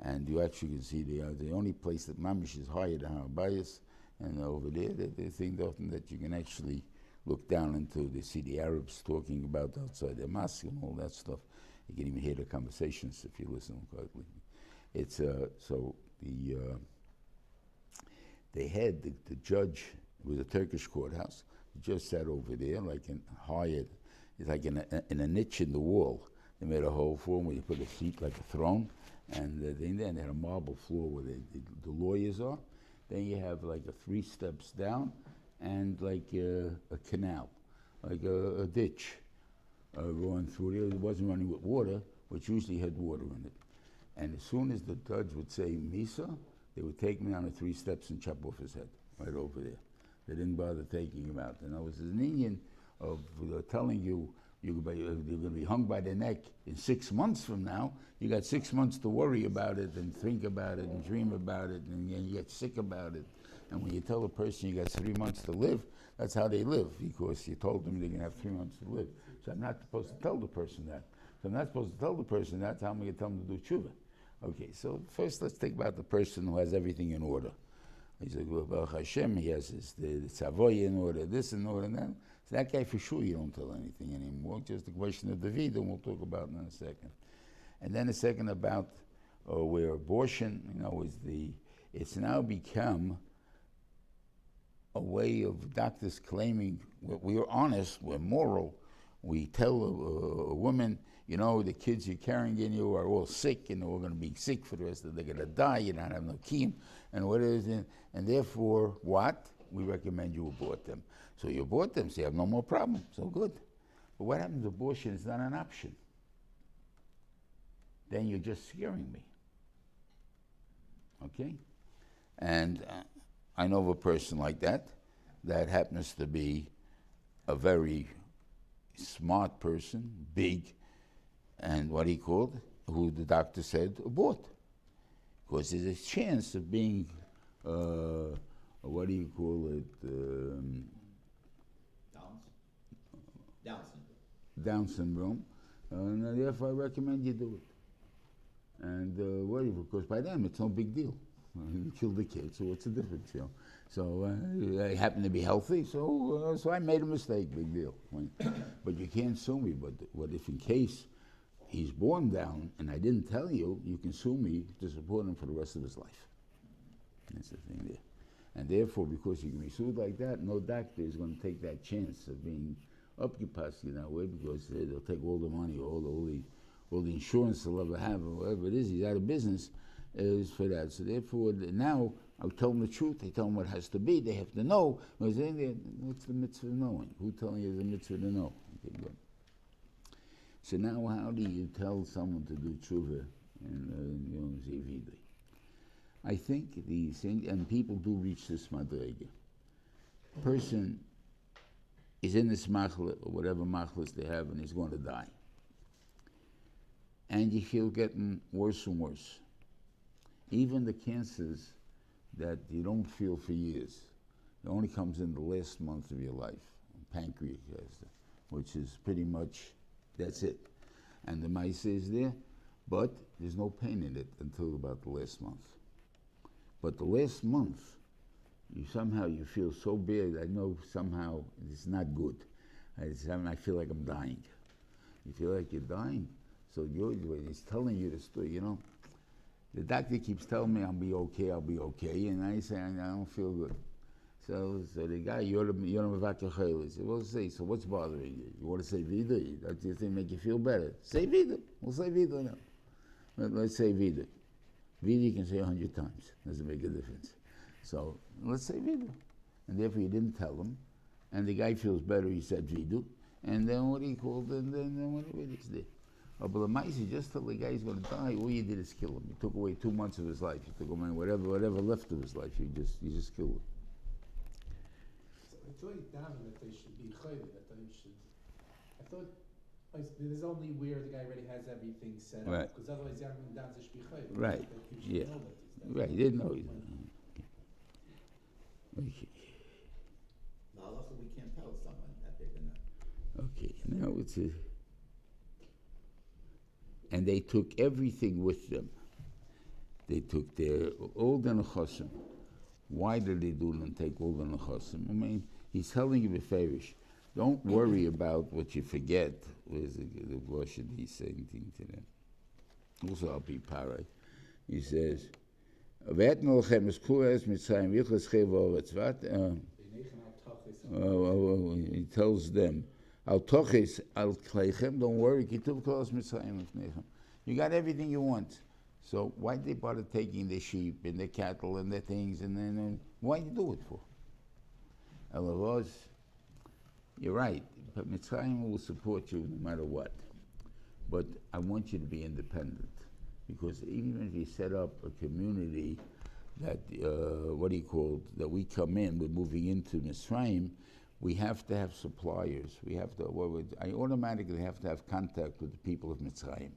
And you actually can see the only place that Mamish is higher than Harabayas, and over there, they think often that you can actually look down into, they see the Arabs talking about outside their mosque and all that stuff. You can even hear the conversations if you listen correctly. It's so they had the judge. It was a Turkish courthouse. The judge sat over there, like in hired. It's like in a niche in the wall. They made a hole for him where you put a seat like a throne. And they had a marble floor where the lawyers are. Then you have like 3 steps down and like a canal, like a ditch going through there. It wasn't running with water, which usually had water in it. And as soon as the judge would say Misa, they would take him down the 3 steps and chop off his head right over there. They didn't bother taking him out. And that was an Indian of telling you, you're going to be hung by the neck in 6 months from now. You got 6 months to worry about it and think about it and dream about it, and you get sick about it. And when you tell a person you got 3 months to live, That's how they live, because you told them they're going to have 3 months to live. So I'm not supposed to tell the person that. So I'm not supposed to tell the person that. How am I going to tell them to do tshuva? Okay, so first let's think about the person who has everything in order. He's like, well, Baruch Hashem, he has the tzavoy in order, this in order, and that. So that guy for sure you don't tell anything anymore. Just a question of the vida, we'll talk about in a second. And then a second about where abortion, it's now become a way of doctors claiming we're honest, we're moral. We tell a woman, the kids you're carrying in you are all sick, and they're all going to be sick for the rest of the day. They're going to die, you don't have no kiem, and what is it? And therefore, what? We recommend you abort them. So you abort them, so you have no more problem. So good. But what happens if abortion is not an option? Then you're just scaring me. Okay? And I know of a person like that happens to be a very smart person, big, and who the doctor said abort. Because there's a chance of being, Down syndrome. And therefore I recommend you do it. And because by them it's no big deal. You killed the kid, so what's the difference, So I happen to be healthy, so I made a mistake, big deal. But you can't sue me. But what if in case he's born down and I didn't tell you, you can sue me to support him for the rest of his life. That's the thing there. And therefore, because you can be sued like that, no doctor is going to take that chance of being occupied in that way, because they'll take all the money, all the insurance they'll ever have, or whatever it is. He's out of business. Is for that. So therefore, now I tell them the truth. I tell them what has to be. They have to know. What's the mitzvah of knowing? Who telling you the mitzvah to know? Okay, good. So now, how do you tell someone to do tshuva and zivida? I think these things, and people do reach this madrega. Person is in this machlet, or whatever machlis they have, and he's going to die. And you feel getting worse and worse. Even the cancers that you don't feel for years, it only comes in the last month of your life. Pancreas cancer, which is pretty much, that's it. And the mice is there, but there's no pain in it until about the last month. But the last month, you feel so bad, I know somehow it's not good. I feel like I'm dying. You feel like you're dying, so he's telling you the story, The doctor keeps telling me I'll be okay, and I say I don't feel good. So the guy, you're the Vayigash. Well, say, so what's bothering you? You want to say vida? That's the thing make you feel better. Say vida. We'll say vida now. Let's say vida. Vida you can say 100 times. Doesn't make a difference. So let's say vida. And therefore you didn't tell him, and the guy feels better. He said vida, and then what he called, and then what he did. But the mice, just tell the guy he's going to die. All you did is kill him. You took away 2 months of his life. You took away whatever left of his life. You just killed him. So I thought that they should be chayv, I thought there's only where the guy already has everything set up, because otherwise Yavim down should be chayv. Right. Yeah. Right. He didn't know. Okay. Also, we can't tell someone that they're gonna. Okay. Now it's a. And they took everything with them. They took all the nechosim. Why did they do them? Take all the nechosim? I mean, he's telling you beferish. Don't worry about what you forget. Where's the Goshen? He's saying things to them. Also, I'll be paray. He says, he tells them, don't worry, you got everything you want. So why did they bother taking the sheep and the cattle and the things, and then why you do it for? Elavos, you're right, but Mitzrayim will support you no matter what. But I want you to be independent, because even if you set up a community that, that we come in, we're moving into Mitzrayim, we have to have suppliers. I automatically have to have contact with the people of Mitzrayim.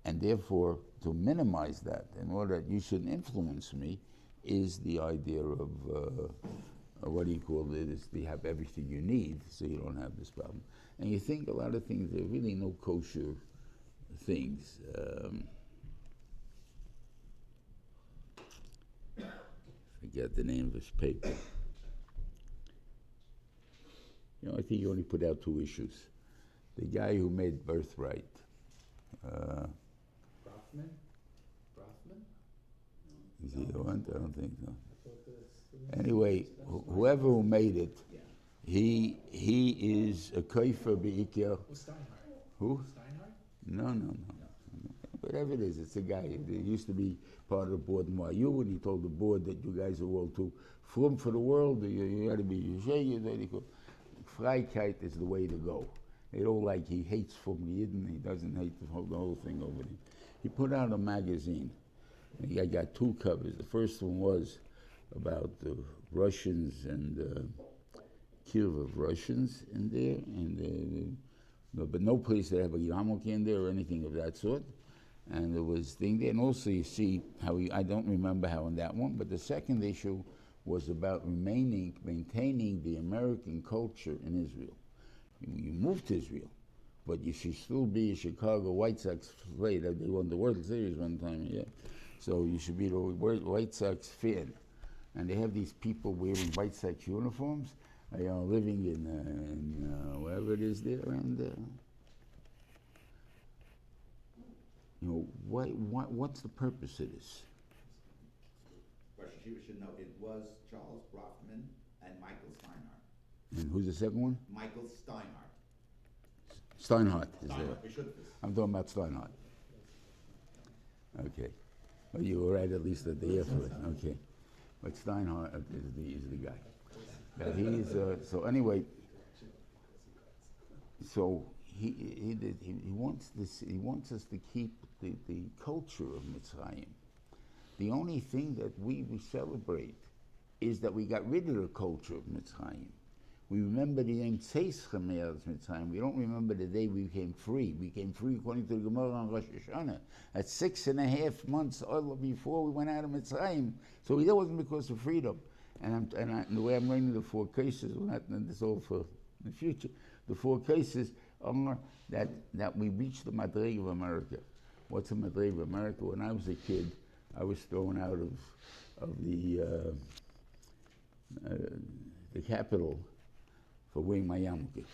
And therefore, to minimize that, in order that you shouldn't influence me, is the idea what do you call it, is you have everything you need, so you don't have this problem. And you think a lot of things, there are really no kosher things. Forget the name of this paper. You know, I think you only put out 2 issues. The guy who made Birthright. Brafman? Is he the one? I don't think so. I thought this- Anyway, whoever who made it, he is a kaifer be'ikir. Who's Steinhardt? Who? Steinhardt? No. Whatever it is, it's a guy. He used to be part of the board in YU, and he told the board that you guys are all too frum for the world. You got to be Shregah. Freiheit is the way to go. They don't like, he hates from the Yidden, he doesn't hate the whole thing over there. He put out a magazine. And I got 2 covers. The first one was about the Russians and kill of Russians in there, and but no place that have a yarmulke in there or anything of that sort. And there was thing there, and also you see how I don't remember how in that one, but the second issue was about maintaining the American culture in Israel. You moved to Israel, but you should still be a Chicago White Sox player. They won the World Series one time, yeah. So you should be the White Sox fan. And they have these people wearing White Sox uniforms, living in wherever it is there, and what's the purpose of this? Rosh Hashiva should know it was Charles Brafman and Michael Steinhardt. And who's the second one? Michael Steinhardt. Steinhardt is there. Steinhardt, we should. I'm talking about Steinhardt. Okay. Well, you were right at least at the airport. Okay. But Steinhardt is the guy. But he's so anyway. So he wants this. He wants us to keep the culture of Mitzrayim. The only thing that we celebrate is that we got rid of the culture of Mitzrayim. We remember the Yom Tzeischem Mitzrayim. We don't remember the day we became free. We became free according to the Gemara on Rosh Hashanah. At 6.5 months before we went out of Mitzrayim. So that wasn't because of freedom. And the way I'm reading the 4 cases, this all for the future. The 4 cases are that we reached the Madrig of America. What's a Madrig of America? When I was a kid, I was thrown out of the Capitol for wearing my yarmulke.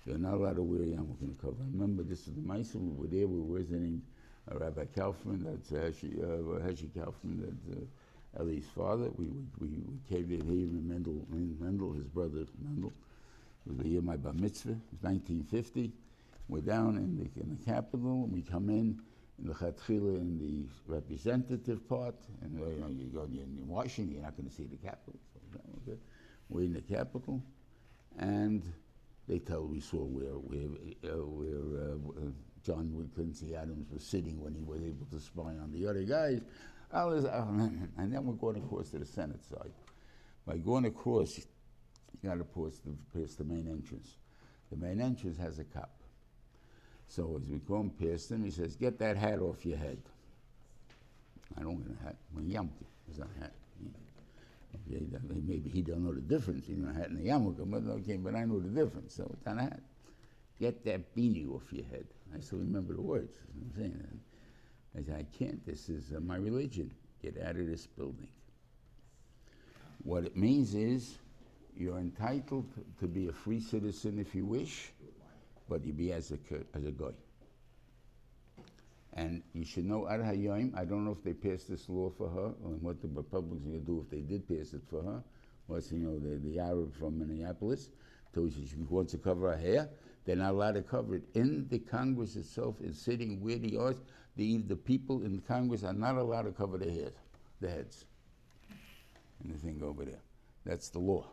You're not allowed to wear a yarmulke in the cover. I remember this is the Meister. We were there. We were visiting Rabbi Kaufman. That's Heshi Kaufman. That's Eli's father. We came in here and Mendel, his brother Mendel. It was the year of my bar mitzvah. It was 1950. We're down in the Capitol, and we come in the Chatchila in the representative part, and you go in Washington, you're not going to see the Capitol. So, okay. We're in the Capitol, and they tell we saw where John Quincy Adams was sitting when he was able to spy on the other guys. And then we're going across to the Senate side. By going across, you got to pass the main entrance. The main entrance has a cop. So as we come past him, he says, "Get that hat off your head." I don't want a hat. Well, yarmulke is not a hat. Okay, maybe he don't know the difference between a hat and a yarmulke, but I know the difference. So it's not a hat. Get that beanie off your head. I still remember the words. I'm saying that. I said, I can't. This is my religion. Get out of this building. What it means is you're entitled to be a free citizen if you wish, but you be as a goy. And you should know, Ad Hayom, I don't know if they passed this law for her, or what the Republicans are going to do if they did pass it for her. What's, the Arab from Minneapolis, told you she wants to cover her hair. They're not allowed to cover it. In the Congress itself, is sitting where they are, the people in the Congress are not allowed to cover their heads. And the thing over there. That's the law.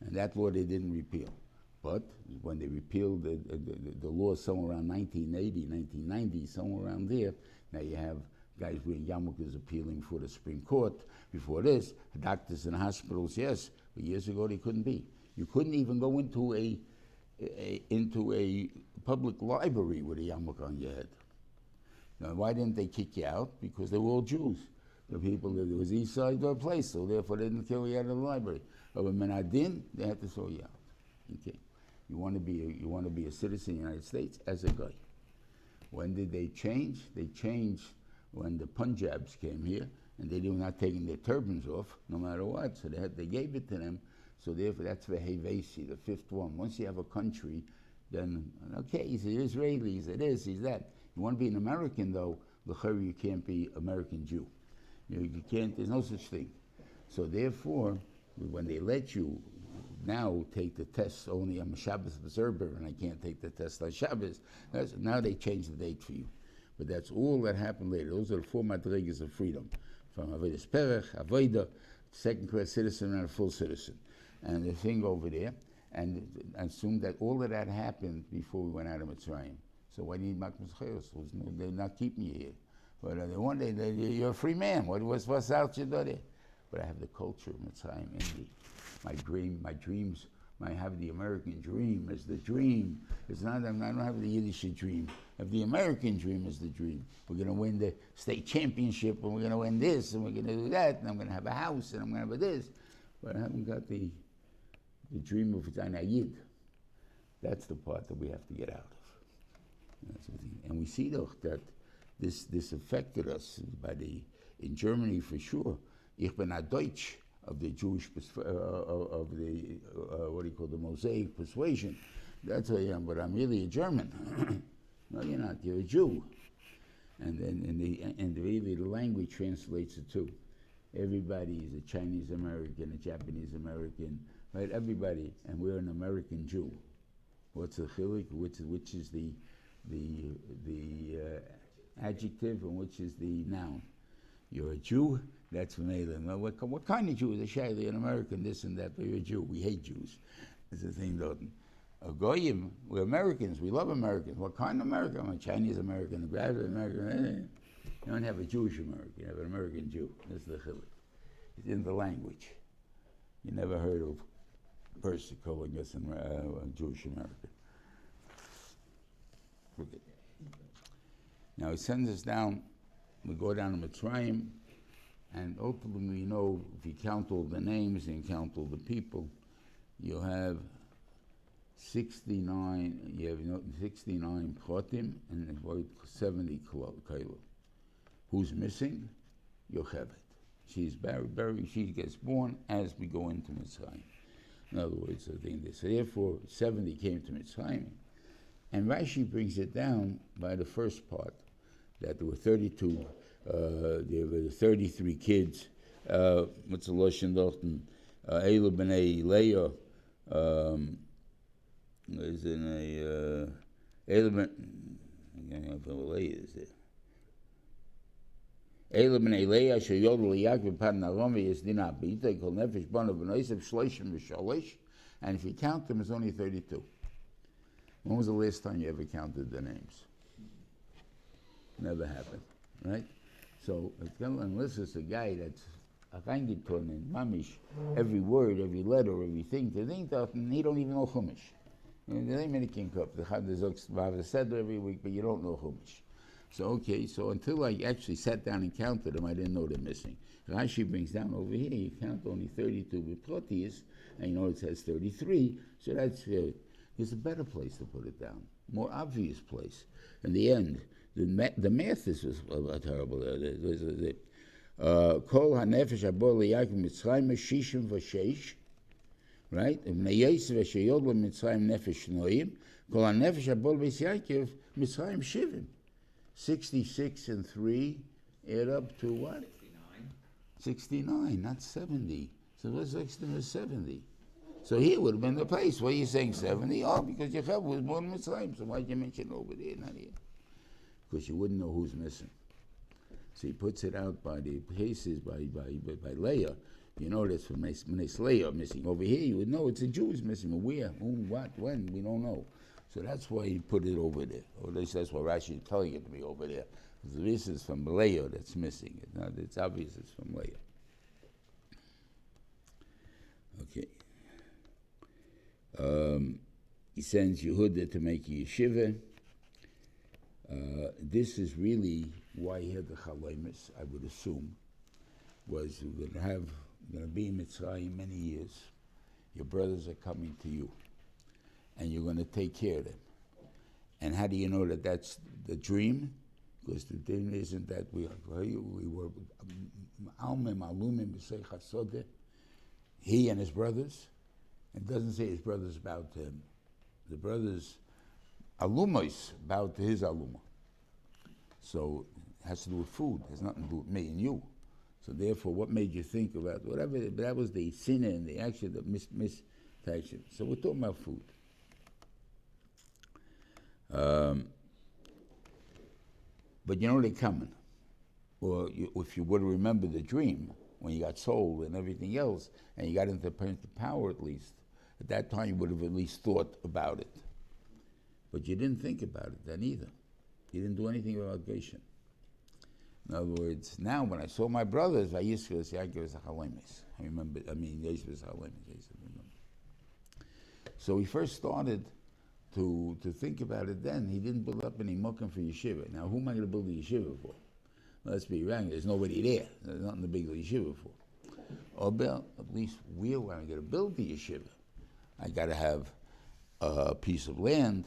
And that law they didn't repeal. But when they repealed the law somewhere around 1980, 1990, somewhere around there, now you have guys wearing yarmulkes appealing for the Supreme Court. Before this, doctors in hospitals, yes, but years ago they couldn't be. You couldn't even go into a public library with a yarmulke on your head. Now, why didn't they kick you out? Because they were all Jews. The people that was east side of a place, so therefore they didn't throw you out of the library. But when Menadin, they had to throw you out. Okay. You want to be a citizen of the United States as a guy. When did they change? They changed when the Punjabs came here, and they were not taking their turbans off, no matter what. So they gave it to them. So therefore, that's the Hevesi, the fifth one. Once you have a country, then okay, he's an Israeli, he's this, he's that. You want to be an American, though, you can't be American Jew. You can't. There's no such thing. So therefore, when they let you now take the test only, I'm a Shabbos observer and I can't take the test on Shabbos, now they change the date for you. But that's all that happened later. Those are the four madrigas of freedom. From Avodas Perech, Avodah, second-class citizen and a full citizen. And the thing over there, and assume that all of that happened before we went out of Mitzrayim. So why do you need Makmas Chayos? They're not keeping you here. But one day, you're a free man. What's out you do there? But I have the culture of Mitzrayim in me. My dreams, I have the American dream as the dream. It's not, I don't have the Yiddish dream. I have the American dream as the dream. We're going to win the state championship, and we're going to win this, and we're going to do that, and I'm going to have a house, and I'm going to have this. But I haven't got the dream of Zaina Yid. That's the part that we have to get out of. And we see, though, that this affected us in Germany for sure. Ich bin a Deutsch of the Jewish, of the, what do you call the Mosaic persuasion. That's who I am, but I'm really a German. No, you're not, you're a Jew. And then really the language translates it too. Everybody is a Chinese American, a Japanese American, right? Everybody, and we're an American Jew. What's the chilik? Which is the adjective and which is the noun? You're a Jew. That's from England. Well, what kind of Jew is a Shaili, an American, this and that? But you're a Jew. We hate Jews. That's the thing, though. A Goyim, we're Americans. We love Americans. What kind of American? I'm a Chinese American, a graduate American. You don't have a Jewish American. You have an American Jew. That's the chilik. It's in the language. You never heard of a person calling us a Jewish American. Okay. Now he sends us down. We go down to Mitzrayim. And ultimately, you know, if you count all the names and count all the people, you have 69. You have 69 pratim and 70 kailu. Who's missing? Yocheved. She's buried. She gets born as we go into Mitzrayim. In other words, the thing there. So therefore, 70 came to Mitzrayim, and Rashi brings it down by the first part that there were 32. There were 33 kids. What's the Lashon Dorten? Eilu b'nei Leah. Is in a Eilu ben. I don't know if Leah is there. Eilu b'nei Leah asher yodu l'Yakov b'padan Aram v'yesdina b'ita kol nefesh b'no b'noisav shloshim v'shalosh. And if you count them, it's only 32. When was the last time you ever counted the names? Never happened, right? So, unless it's a guy that's a reingetan in mamish, every word, every letter, everything, he don't even know Chumash. There ain't many king cup. The Chad said every week, but you don't know Chumash. So, okay, so until I actually sat down and counted them, I didn't know they're missing. Rashi brings down over here, you count only 32 with protis, and you know it says 33, so that's, there's a better place to put it down, more obvious place. In the end, the math was terrible. Kol hanefesh abor liYakov Mitzrayim shishim v'sheish, right? V'nei Yosef asher yodlo Mitzrayim nefesh noyim. Kol hanefesh abor b'Yakov Mitzrayim shivim. 66 and 3 add up to what? 69, not 70. So what's next to the 70? So here would have been the place. Why are you saying 70? Oh, because Yachab was born in Mitzrayim. So why'd you mention over there, not here? Because you wouldn't know who's missing. So he puts it out by the cases, by Leah. You know that's when Leah missing. Over here you would know it's a Jew is missing. Where, whom, what, when, we don't know. So that's why he put it over there. Or at least that's why Rashi is telling it to be over there. Because this is from Leah that's missing. It's obvious it's from Leah. Okay. He sends Yehuda to make a yeshiva. This is really why he had the chalomis, I would assume. was you're going to be in Mitzrayim many years. Your brothers are coming to you, and you're going to take care of them. And how do you know that that's the dream? Because the dream isn't that we were he and his brothers. It doesn't say his brothers bowed to him. The brothers alumos bowed to his aluma. So it has to do with food. It has nothing to do with me and you. So therefore, what made you think about whatever? That was the sin and the action, the misaction. So we're talking about food. But you know they're coming. Or if you would remember the dream, when you got sold and everything else, and you got into power at least, at that time you would have at least thought about it. But you didn't think about it then either. You didn't do anything about Goshen. In other words, now when I saw my brothers, I remember, so he first started to think about it then. He didn't build up any mokum for yeshiva. Now who am I going to build a yeshiva for? Well, let's be right, there's nobody there. There's nothing to build a yeshiva for. Or at least where am I going to build the yeshiva? I got to have a piece of land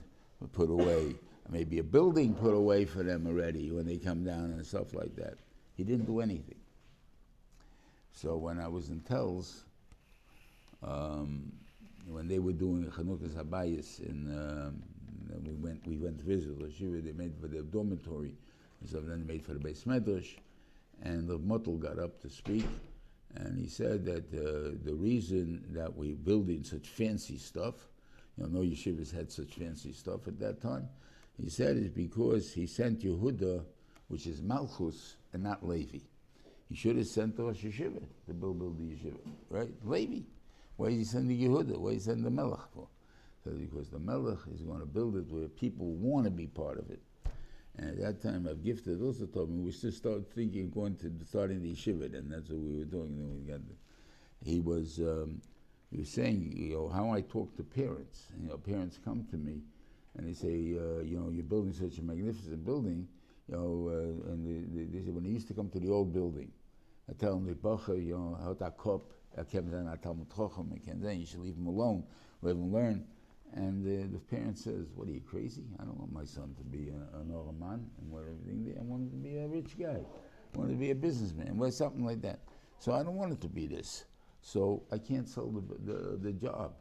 put away, maybe a building put away for them already when they come down and stuff like that. He didn't do anything. So when I was in Telz, when they were doing Chanukas Habayis, we went to visit the Shiva. They made for their dormitory, and so then they made for the Beis Medrash, and the Motel got up to speak, and he said that the reason that we're building such fancy stuff, no yeshivas had such fancy stuff at that time, he said is because he sent Yehuda, which is Malchus, and not Levi. He should have sent the Rosh Yeshiva to build the yeshiva, right? Levi. Why is he sending Yehuda? Why is he sending the Melech for? So because the Melech is going to build it where people want to be part of it. And at that time, I've gifted also told me we should start thinking of going to starting the yeshiva, and that's what we were doing. Then we got he was saying, how I talk to parents. Parents come to me and they say, you're building such a magnificent building, and they say, when they used to come to the old building, I tell them, how that cup, you should leave them alone, let them learn. And the parent says, what are you, crazy? I don't want my son to be an Oraman and everything. I want him to be a rich guy. I want him to be a businessman, or something like that. So I don't want it to be this. So I can't sell the job.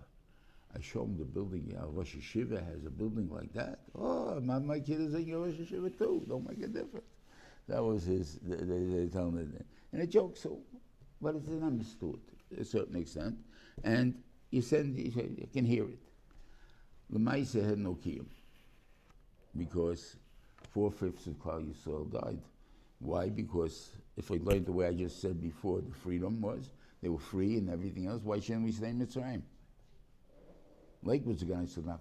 I show him the building. Rosh Yeshiva has a building like that. Oh, my kid is in Rosh Yeshiva too. Don't make a difference. That was his, they tell him that. And a joke, so, but it's understood to a certain extent. And you can hear it. The Maisa had no kiyum because 4/5 of Klal Yisrael died. Why? Because if we learned the way I just said before, the freedom was, they were free and everything else, why shouldn't we stay in Mitzrayim? Lakewood's a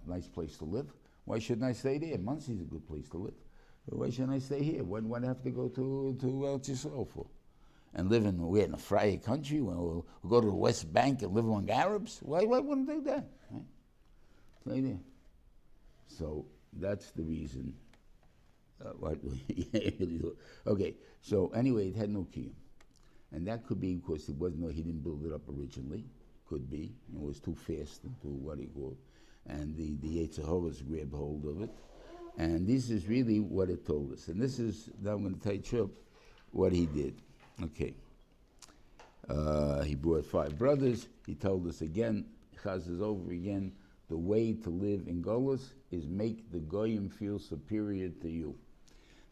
nice place to live. Why shouldn't I stay there? Munsey's a good place to live. Why shouldn't I stay here? What do I have to go to Eretz Yisrael for? And live in a free country? We'll go to the West Bank and live among Arabs? Why wouldn't they do that? Right? Stay there. So that's the reason. Okay, so anyway, it had no kiyum. And that could be because he didn't build it up originally. Could be. It was too fast and too, what do you call it? And the Yetzirahs grabbed hold of it. And this is really what it told us. And this is, now I'm going to touch up what he did. Okay. He brought 5 brothers. He told us again, Chaz over again, the way to live in Golus is make the Goyim feel superior to you.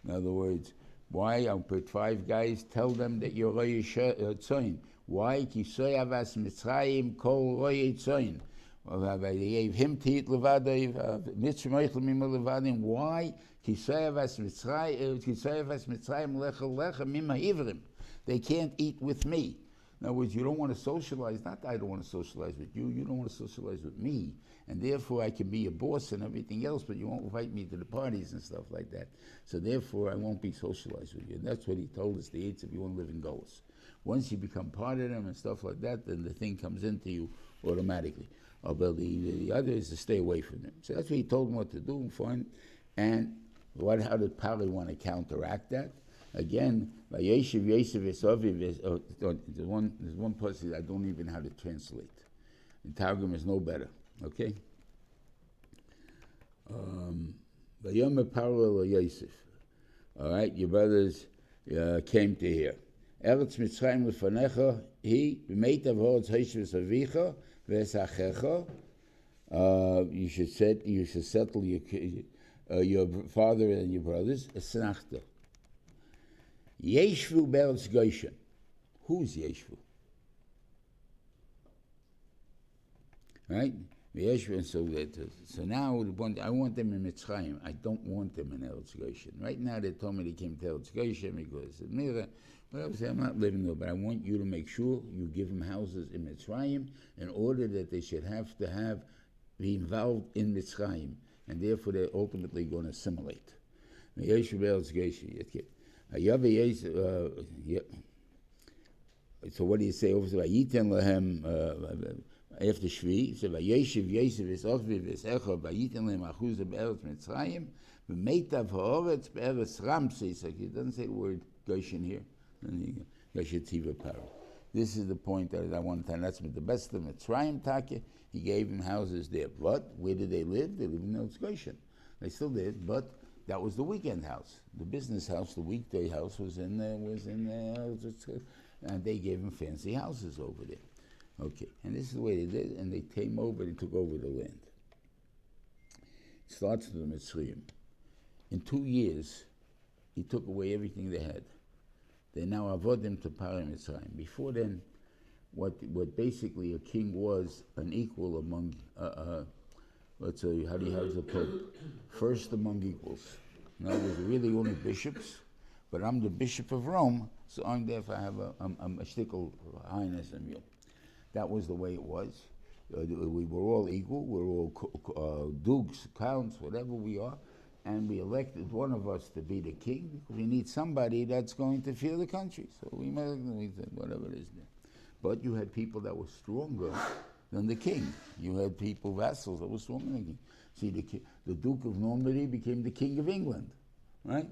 In other words, why? I'll put 5 guys, tell them that you're Roy Tzoyin. Why? Ki soy avas Mitzrayim kol Roy Tzoyin. They gave him to eat levadei, Mitzrayim levadim. Why? Ki soy avas Mitzrayim lechel lecha mima ivrim. They can't eat with me. In other words, you don't want to socialize, not that I don't want to socialize with you, you don't want to socialize with me. And therefore I can be your boss and everything else, but you won't invite me to the parties and stuff like that. So therefore I won't be socialized with you. And that's what he told us, the eights, if you want to live in Golus. Once you become part of them and stuff like that, then the thing comes into you automatically. Although the other is to stay away from them. So that's what he told them what to do and fine. And how did Pali want to counteract that? Again, Vayeshiv Yosef Esaviv. There's one person I don't even know how to translate. The Targum is no better. Okay. Vayomer parallel Yosef. All right, your brothers came to here. Eretz Mitzrayim lefanecha he b'meitav ha'oretz ha'yishes avicha v'esachecha. You should settle your father and your brothers. Esnachta. Yeshvu be'eretz Goshen. Who's Yeshvu? Right? So now I want them in Mitzrayim. I don't want them in Eretz Goshen. Right now they told me they came to Eretz Goshen because of Mira. But I was saying, I'm not living there, but I want you to make sure you give them houses in Mitzrayim in order that they should have to be involved in Mitzrayim, and therefore they're ultimately going to assimilate. So what do you say over there? After Shvi, so Vayeshiv Yosef Esaviv Esacha Vayitan Lehem Achuzah Be'eretz Mitzrayim V'meitav ha'oretz Be'eretz Ramses. It doesn't say the word Goshen here. This is the point that I want to tell. That's the best of Mitzrayim Taka. He gave him houses there. But where did they live? They lived in Eretz Goshen. They still did, but that was the weekend house. The business house, the weekday house was in and they gave him fancy houses over there. Okay, and this is the way they did, and they came over, they took over the land. It starts with the Mitzrayim. In 2 years, he took away everything they had. They now avodim to Parim Mitzrayim. Before then, what basically a king was an equal among, let's say, how do you have the Pope? First among equals. Now there's really only bishops, but I'm the Bishop of Rome, so I'm therefore I have a shtickle highness and you. That was the way it was. We were all equal. We were all dukes, counts, whatever we are, and we elected one of us to be the king because we need somebody that's going to fear the country. So we said whatever it is there. But you had people that were stronger than the king. You had people, vassals, that were stronger than the king. See, the Duke of Normandy became the King of England, right?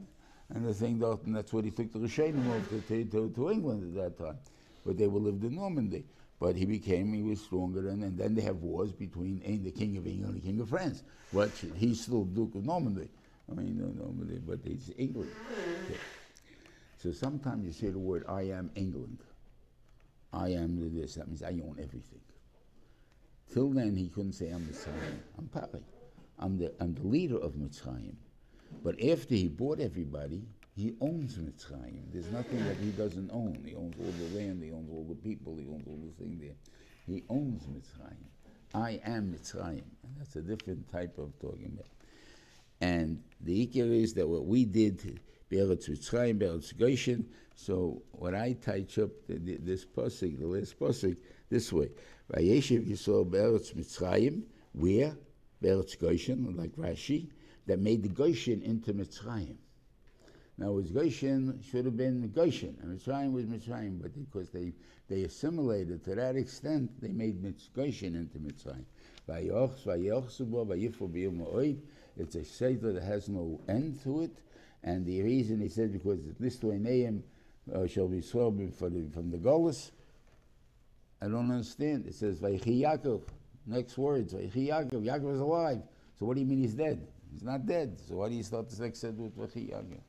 And the thing and that's what he took the Rishonim over to England at that time. But they were lived in Normandy. But he was stronger than, and then they have wars between the King of England and the King of France. But he's still Duke of Normandy. I mean, no Normandy, but he's England. Okay. So sometimes you say the word, I am England. I am this. That means I own everything. Till then, he couldn't say, I'm Mitzrayim. I'm Pari. I'm the leader of Mitzrayim. But after he bought everybody, he owns Mitzrayim. There's nothing that he doesn't own. He owns all the land, he owns all the people, he owns all the thing there. He owns Mitzrayim. I am Mitzrayim. And that's a different type of talking about. And the ikar is that what we did, Be'eretz Mitzrayim, Be'eretz Goshen, so what I touch up this pasuk, the last pasuk, this way. Vayeshiv Yisrael Be'eretz Mitzrayim, where? Be'eretz Goshen, like Rashi, that made the Goshen into Mitzrayim. Now, it was Goshen, should have been Goshen, and Mitzrayim was Mitzrayim, but because they assimilated to that extent, they made Goshen into Mitzrayim. It's a seder that has no end to it, and the reason he said because this Lithuanian shall be swerved from the Golas. I don't understand. It says Vayichi Yaakov. Next words, Vayichi Yaakov. Yaakov is alive. So what do you mean he's dead? He's not dead. So why do you start the next seder with Vayichi Yaakov?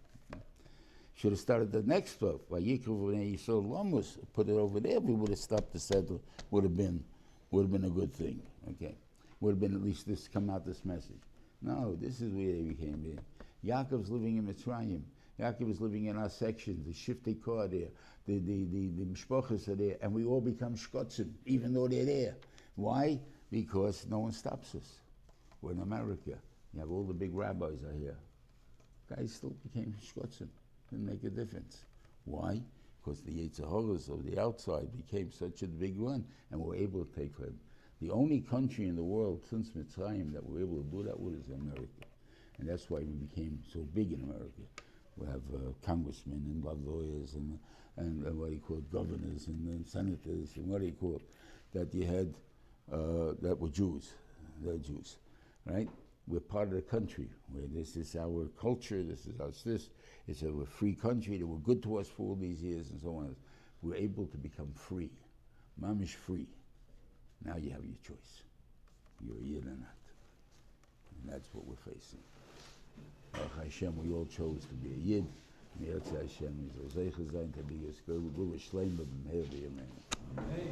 Should have started the next 12. Put it over there. We would have stopped the seder. Would have been a good thing. Okay, would have been at least come out this message. No, this is where they became there. Yaakov's living in Mitzrayim. Yaakov is living in our section. The shiftei car there. The mishpachas are there, and we all become shkotzim, even though they're there. Why? Because no one stops us. We're in America. You have all the big rabbis are here. Guys still became shkotzim. Didn't make a difference. Why? Because the Yetzer Haras of the outside became such a big one, and we're able to take them. The only country in the world since Mitzrayim that we're able to do that with is America. And that's why we became so big in America. We have congressmen and lawyers and what do you call it, governors and senators and what do you call it, that you had, that were Jews. They're Jews, right? we're part of the country, where this is our culture, this is us this, it's a free country, they were good to us for all these years and so on. We're able to become free, mamish free. Now you have your choice. You're a Yid or not. And that's what we're facing. Baruch Hashem, we all chose to be a Yid. And Yetzer Hashem is a Zeicha Zayin to be a Shleima b'meir b'yameinu.